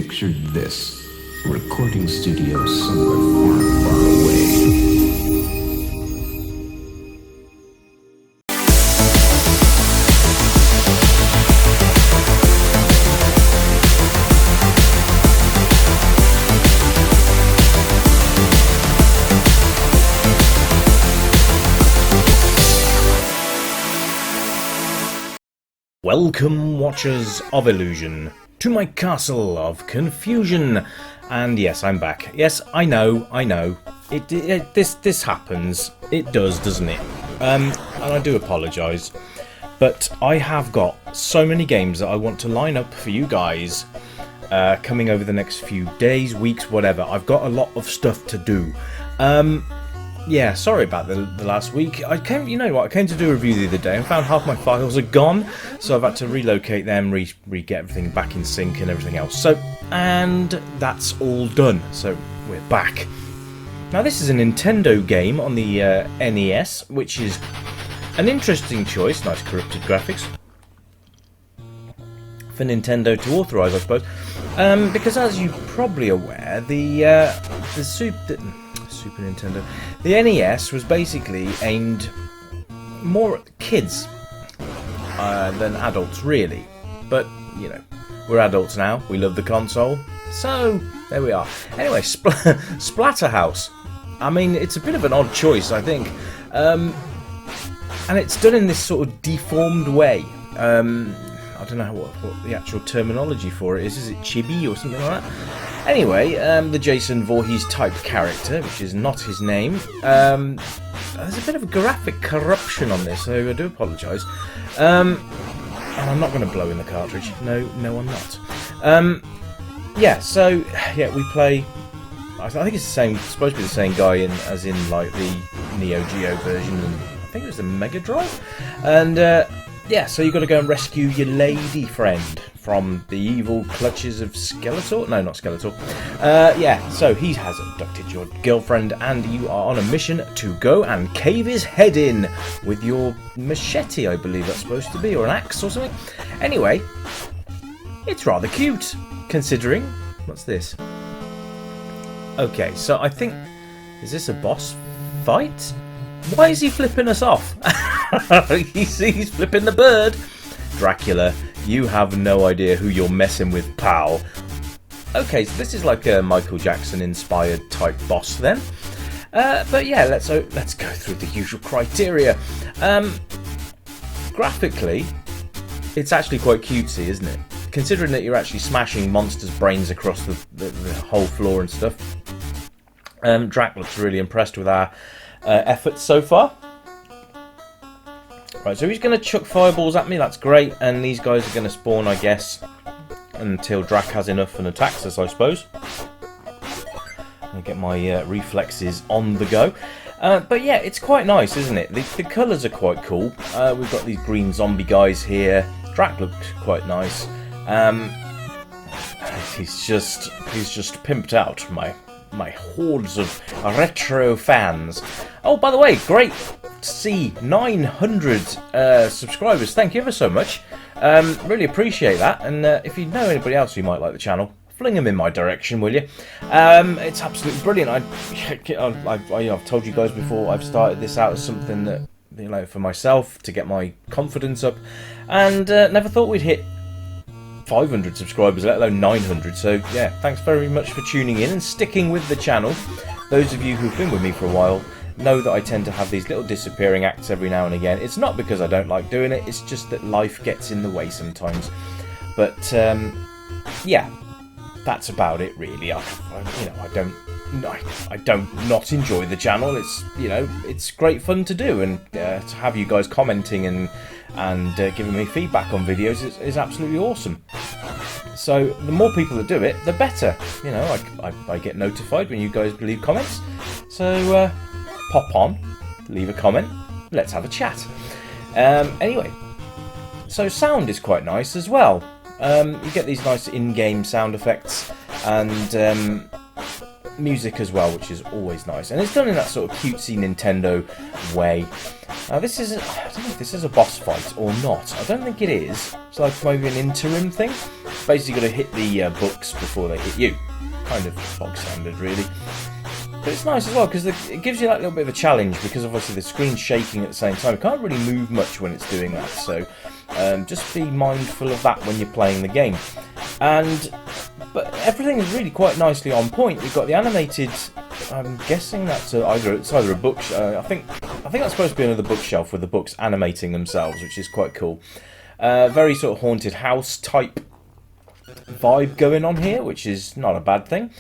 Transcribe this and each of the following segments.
Picture this. A recording studio somewhere far, far away. Welcome, watchers of illusion, to my castle of confusion. And yes, I'm back. Yes, I know. This happens. It does, doesn't it? And I do apologise, but I have got so many games that I want to line up for you guys coming over the next few days, weeks, whatever. I've got a lot of stuff to do. Yeah, sorry about the last week. I came to do a review the other day and found half my files are gone, so I've had to relocate them, get everything back in sync and everything else. And that's all done. So we're back. Now this is a Nintendo game on the NES, which is an interesting choice. Nice corrupted graphics for Nintendo to authorise, I suppose, because as you're probably aware, the Super Nintendo, the NES was basically aimed more at kids than adults, really. But you know, we're adults now. We love the console, so there we are. Anyway, Splatterhouse. I mean, it's a bit of an odd choice, I think, and it's done in this sort of deformed way. I don't know what the actual terminology for it is. Is it chibi or something like that? Anyway, the Jason Voorhees type character, which is not his name, there's a bit of a graphic corruption on this, so I do apologise. And I'm not going to blow in the cartridge. No, I'm not. Yeah, we play. I think it's supposed to be the same guy as in like the Neo Geo version, and I think it was the Mega Drive. And yeah, so you've got to go and rescue your lady friend from the evil clutches of Skeletor. No, not Skeletor. Yeah, so he has abducted your girlfriend, and you are on a mission to go and cave his head in with your machete, I believe that's supposed to be, or an axe or something. Anyway, it's rather cute, considering. What's this? Okay, so I think, is this a boss fight? Why is he flipping us off? He's flipping the bird. Dracula, you have no idea who you're messing with, pal. Okay, so this is like a Michael Jackson inspired type boss then. But yeah, let's go through the usual criteria. Graphically, it's actually quite cutesy, isn't it? Considering that you're actually smashing monsters' brains across the whole floor and stuff. Drac looks really impressed with our efforts so far. Right, so he's going to chuck fireballs at me, that's great, and these guys are going to spawn, I guess, until Drac has enough and attacks us, I suppose. I'll get my reflexes on the go. But yeah, it's quite nice, isn't it? The colours are quite cool. We've got these green zombie guys here. Drac looks quite nice. He's just pimped out my hordes of retro fans. Oh, by the way, great to see 900 subscribers. Thank you ever so much. Really appreciate that. And if you know anybody else who might like the channel, fling them in my direction, will you? It's absolutely brilliant. I've told you guys before, I've started this out as something that, you know, for myself, to get my confidence up, and never thought we'd hit 500 subscribers, let alone 900. So yeah, thanks very much for tuning in and sticking with the channel. Those of you who've been with me for a while know that I tend to have these little disappearing acts every now and again. It's not because I don't like doing it, it's just that life gets in the way sometimes. But yeah, that's about it really. I don't not enjoy the channel. It's, you know, it's great fun to do, and to have you guys commenting and giving me feedback on videos is absolutely awesome. So the more people that do it, the better. You know, I get notified when you guys leave comments. So pop on, leave a comment, let's have a chat. Anyway, so sound is quite nice as well. You get these nice in-game sound effects and music as well, which is always nice. And it's done in that sort of cutesy Nintendo way. This is, I don't know if this is a boss fight or not. I don't think it is. It's like maybe an interim thing. Basically got to hit the books before they hit you. Kind of bog standard, really. But it's nice as well, because it gives you that little bit of a challenge, because obviously the screen's shaking at the same time. You can't really move much when it's doing that, so just be mindful of that when you're playing the game. But everything is really quite nicely on point. You've got the animated... I'm guessing that's either a book. I think that's supposed to be another bookshelf with the books animating themselves, which is quite cool. Very sort of haunted house type vibe going on here, which is not a bad thing.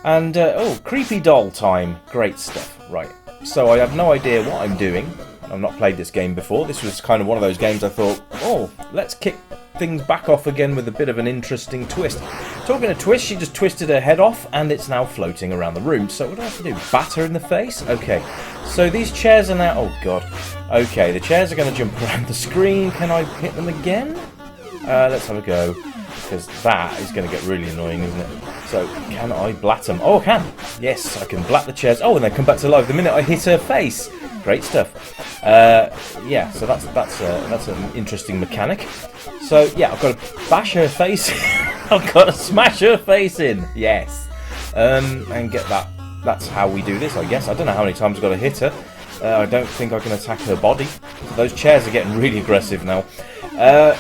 And oh, creepy doll time, great stuff. Right, so I have no idea what I'm doing. I've not played this game before. This was kind of one of those games I thought, oh, let's kick things back off again with a bit of an interesting twist. Talking of twist, she just twisted her head off and it's now floating around the room. So what do I have to do? Bat her in the face? Okay. So these chairs are now... Oh, God. Okay, the chairs are going to jump around the screen. Can I hit them again? Let's have a go. Because that is going to get really annoying, isn't it? So, can I blat them? Oh, I can. Yes, I can blat the chairs. Oh, and they come back to life the minute I hit her face. Great stuff. Yeah, so that's an interesting mechanic. So yeah, I've got to bash her face. I've got to smash her face in. Yes, and get that. That's how we do this, I guess. I don't know how many times I've got to hit her. I don't think I can attack her body. So those chairs are getting really aggressive now.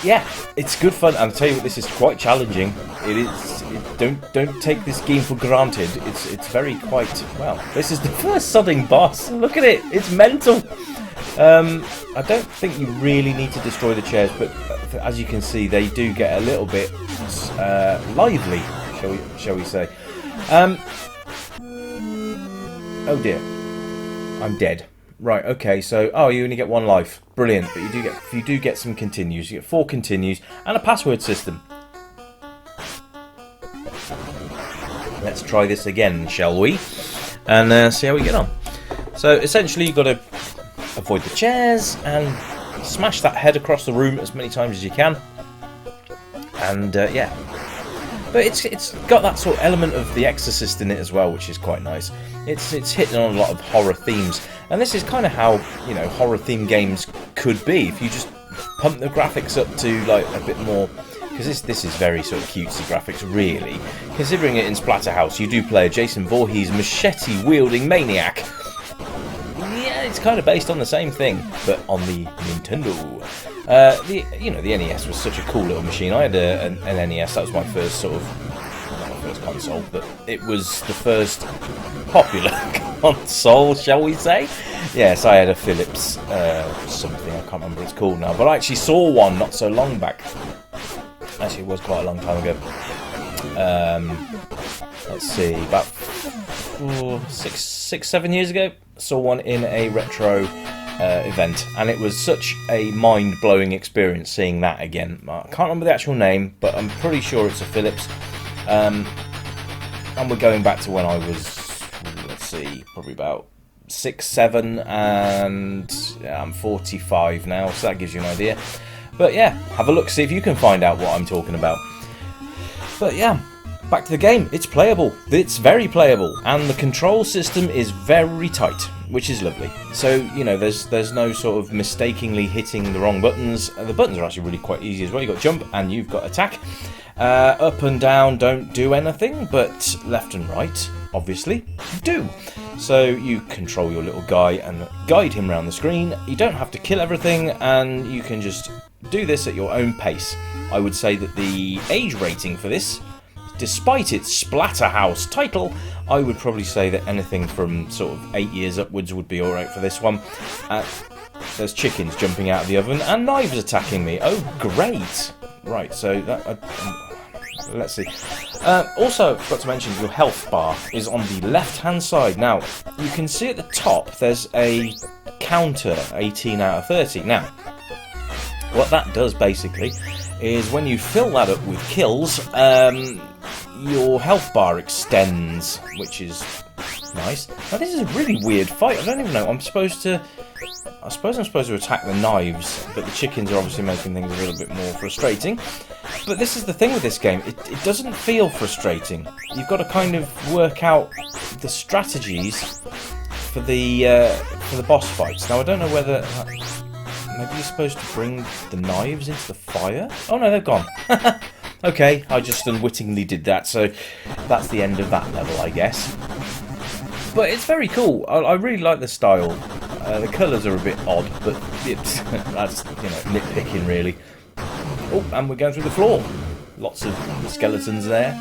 Yeah, it's good fun. And I'll tell you what, this is quite challenging. It is. Don't take this game for granted. It's very quite well. This is the first sodding boss. Look at it. It's mental. I don't think you really need to destroy the chairs, but as you can see, they do get a little bit lively, shall we say? Oh dear, I'm dead. Right, okay, so you only get one life. Brilliant, but you do get some continues. You get 4 continues and a password system. Let's try this again, shall we? And see how we get on. So essentially, you've got to avoid the chairs and smash that head across the room as many times as you can. And yeah, but it's got that sort of element of The Exorcist in it as well, which is quite nice. It's hitting on a lot of horror themes, and this is kind of how, you know, horror themed games could be if you just pump the graphics up to like a bit more, because this is very sort of cutesy graphics, really. Considering it in Splatterhouse, you do play a Jason Voorhees machete wielding maniac. Yeah, it's kind of based on the same thing, but on the Nintendo. The NES was such a cool little machine. I had an NES. That was my first sort of, not my first console, but it was the first popular console, shall we say? Yes, I had a Philips something. I can't remember what it's called now, but I actually saw one not so long back. Actually, it was quite a long time ago. Let's see, about 6-7 years ago, saw one in a retro event, and it was such a mind-blowing experience seeing that again. I can't remember the actual name, but I'm pretty sure it's a Philips. And we're going back to when I was, let's see, probably about 6-7, and I'm 45 now, so that gives you an idea. But yeah, have a look, see if you can find out what I'm talking about. But yeah, back to the game. It's playable. It's very playable, and the control system is very tight, which is lovely. So, you know, there's no sort of mistakenly hitting the wrong buttons. The buttons are actually really quite easy as well. You've got jump and you've got attack. Up and down don't do anything, but left and right, obviously, do. So you control your little guy and guide him around the screen. You don't have to kill everything, and you can just do this at your own pace. I would say that the age rating for this, despite its Splatterhouse title, I would probably say that anything from sort of 8 years upwards would be alright for this one. There's chickens jumping out of the oven and knives attacking me. Oh, great! Right, so that... let's see. Also, forgot to mention, your health bar is on the left-hand side. Now, you can see at the top there's a counter, 18 out of 30. Now, what that does basically is when you fill that up with kills, your health bar extends, which is nice. Now this is a really weird fight. I don't even know. I suppose I'm supposed to attack the knives, but the chickens are obviously making things a little bit more frustrating. But this is the thing with this game. It doesn't feel frustrating. You've got to kind of work out the strategies for the boss fights. Now I don't know whether maybe you're supposed to bring the knives into the fire? Oh no, they've gone. Okay, I just unwittingly did that, so that's the end of that level, I guess. But it's very cool. I really like the style. The colours are a bit odd, but that's, you know, nitpicking really. Oh, and we're going through the floor. Lots of skeletons there.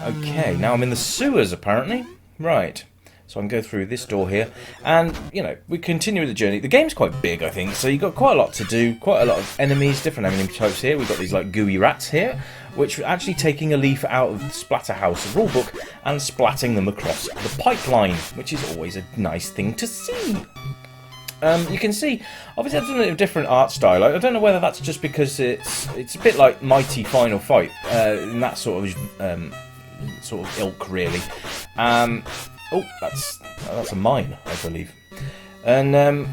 Okay, now I'm in the sewers apparently. Right. So I can go through this door here, and, you know, we continue with the journey. The game's quite big, I think, so you've got quite a lot to do, quite a lot of enemies, different enemy types here. We've got these, like, gooey rats here, which are actually taking a leaf out of the Splatterhouse rulebook and splatting them across the pipeline, which is always a nice thing to see. You can see, obviously I've done a different art style. I don't know whether that's just because it's a bit like Mighty Final Fight, in that sort of ilk, really. Oh, that's a mine, I believe. And,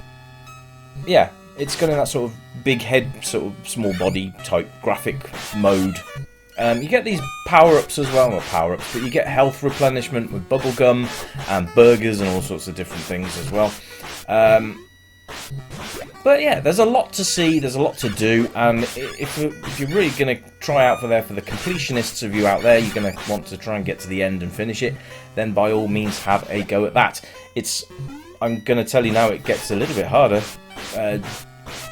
yeah, it's got in that sort of big head, sort of small body type graphic mode. You get these power-ups as well, not power-ups, but you get health replenishment with bubblegum and burgers and all sorts of different things as well. But yeah, there's a lot to see, there's a lot to do, and if you're really going to try out for the completionists of you out there, you're going to want to try and get to the end and finish it, then by all means have a go at that. I'm going to tell you now, it gets a little bit harder.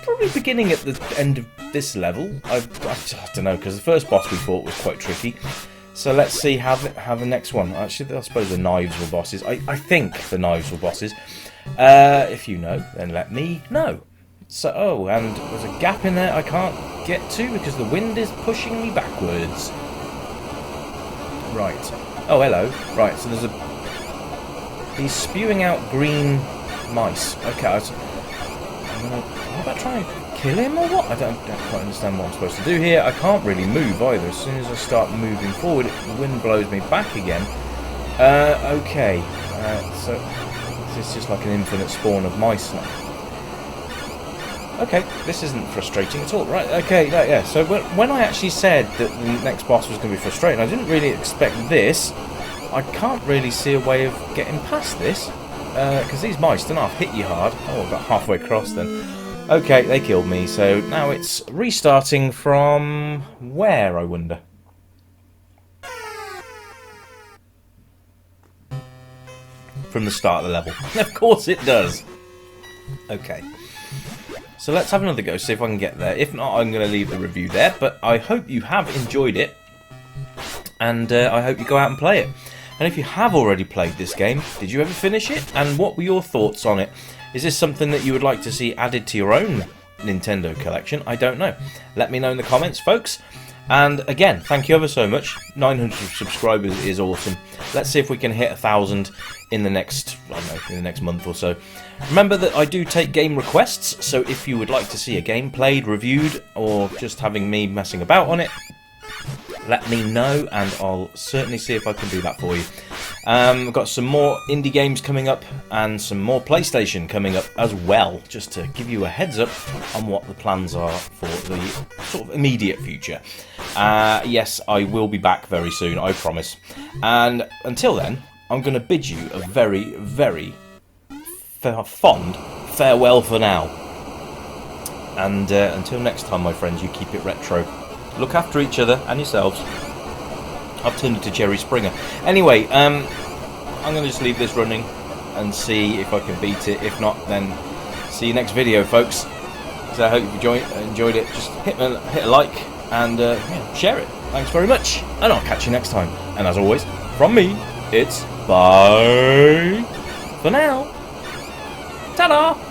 Probably beginning at the end of this level. I don't know, because the first boss we fought was quite tricky. So let's see how the next one. Actually, I suppose the knives were bosses. I think the knives were bosses. If you know, then let me know. So, oh, and there's a gap in there I can't get to because the wind is pushing me backwards. Right. Oh, hello. Right, so he's spewing out green mice. Okay, what about trying to kill him or what? I don't quite understand what I'm supposed to do here. I can't really move either. As soon as I start moving forward, the wind blows me back again. Okay. So this is just like an infinite spawn of mice now. Okay, this isn't frustrating at all. Right, okay, yeah. So when I actually said that the next boss was going to be frustrating, I didn't really expect this. I can't really see a way of getting past this, because these mice don't half hit you hard. Oh, I got halfway across then. Okay, they killed me, so now it's restarting from where, I wonder? From the start of the level. Of course it does. Okay. So let's have another go, see if I can get there. If not, I'm going to leave the review there. But I hope you have enjoyed it. And I hope you go out and play it. And if you have already played this game, did you ever finish it? And what were your thoughts on it? Is this something that you would like to see added to your own Nintendo collection? I don't know. Let me know in the comments, folks. And again, thank you ever so much. 900 subscribers is awesome. Let's see if we can hit 1,000 in the next, I don't know, in the next month or so. Remember that I do take game requests, so if you would like to see a game played, reviewed, or just having me messing about on it, let me know, and I'll certainly see if I can do that for you. I've got some more indie games coming up, and some more PlayStation coming up as well, just to give you a heads up on what the plans are for the sort of immediate future. Yes, I will be back very soon, I promise. And until then, I'm going to bid you a very, very fond farewell for now. And until next time, my friends, you keep it retro. Look after each other and yourselves. I've turned into Jerry Springer. Anyway, I'm going to just leave this running and see if I can beat it. If not, then see you next video, folks. So I hope you enjoyed it. Just hit a like and yeah, share it. Thanks very much. And I'll catch you next time. And as always, from me, it's bye for now. Ta-da!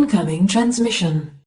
Incoming transmission.